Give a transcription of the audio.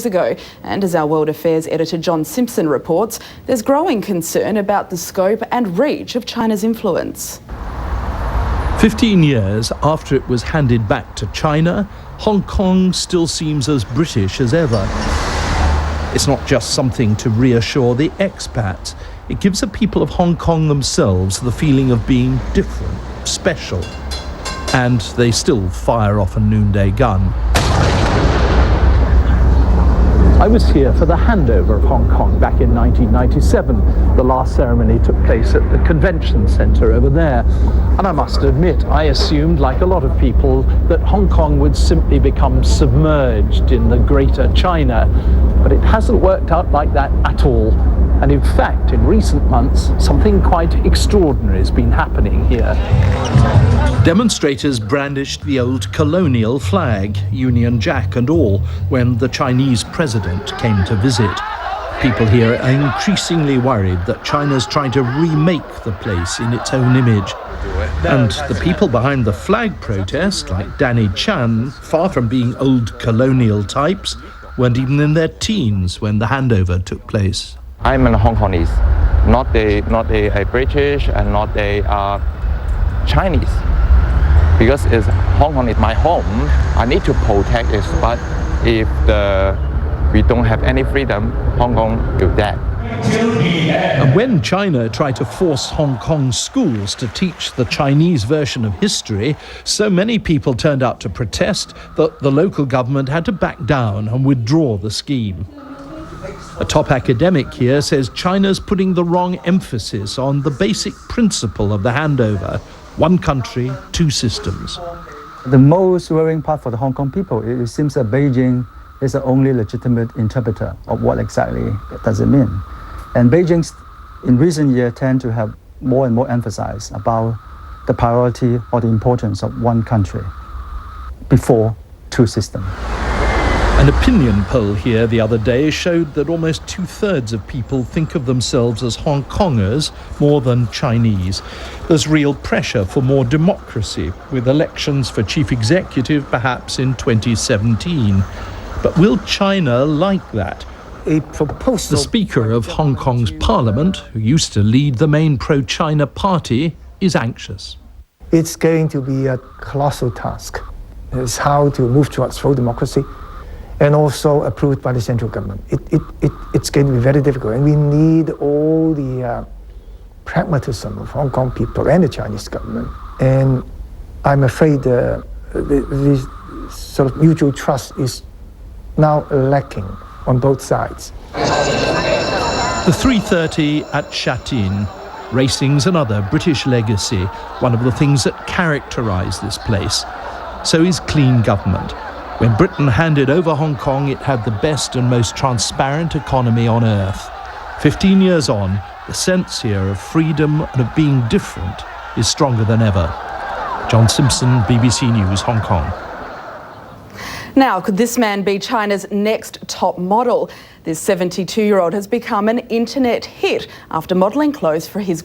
ago. And as our World Affairs editor John Simpson reports, there's growing concern about the scope and reach of China's influence. 15 years after it was handed back to China, Hong Kong still seems as British as ever. It's not just something to reassure the expats. It gives the people of Hong Kong themselves the feeling of being different, special. And they still fire off a noonday gun. I was here for the handover of Hong Kong back in 1997. The last ceremony took place at the convention centre over there. And I must admit, I assumed, like a lot of people, that Hong Kong would simply become submerged in the greater China. But it hasn't worked out like that at all. And in fact, in recent months, something quite extraordinary has been happening here. Demonstrators brandished the old colonial flag, Union Jack and all, when the Chinese president came to visit. People here are increasingly worried that China's trying to remake the place in its own image. And the people behind the flag protest, like Danny Chan, far from being old colonial types, weren't even in their teens when the handover took place. I'm a Hong Kongese, not a British and not a Chinese. Because Hong Kong is my home, I need to protect it. But if we don't have any freedom, Hong Kong will die. And when China tried to force Hong Kong schools to teach the Chinese version of history, so many people turned out to protest that the local government had to back down and withdraw the scheme. A top academic here says China's putting the wrong emphasis on the basic principle of the handover: one country, two systems. The most worrying part for the Hong Kong people, it seems that Beijing is the only legitimate interpreter of what exactly does it mean. And Beijing, in recent years, tend to have more and more emphasis about the priority or the importance of one country before two systems. An opinion poll here the other day showed that almost 2/3 of people think of themselves as Hong Kongers more than Chinese. There's real pressure for more democracy, with elections for chief executive perhaps in 2017. But will China like that? The Speaker of Hong Kong's Parliament, who used to lead the main pro-China party, is anxious. It's going to be a colossal task. It's how to move towards full democracy, and also approved by the central government. It's going to be very difficult, and we need all the pragmatism of Hong Kong people and the Chinese government. And I'm afraid the sort of mutual trust is now lacking on both sides. The 3:30 at Sha Tin. Racing's another British legacy, one of the things that characterise this place. So is clean government. When Britain handed over Hong Kong, it had the best and most transparent economy on earth. 15 years on, the sense here of freedom and of being different is stronger than ever. John Simpson, BBC News, Hong Kong. Now, could this man be China's next top model? This 72-year-old has become an internet hit after modelling clothes for his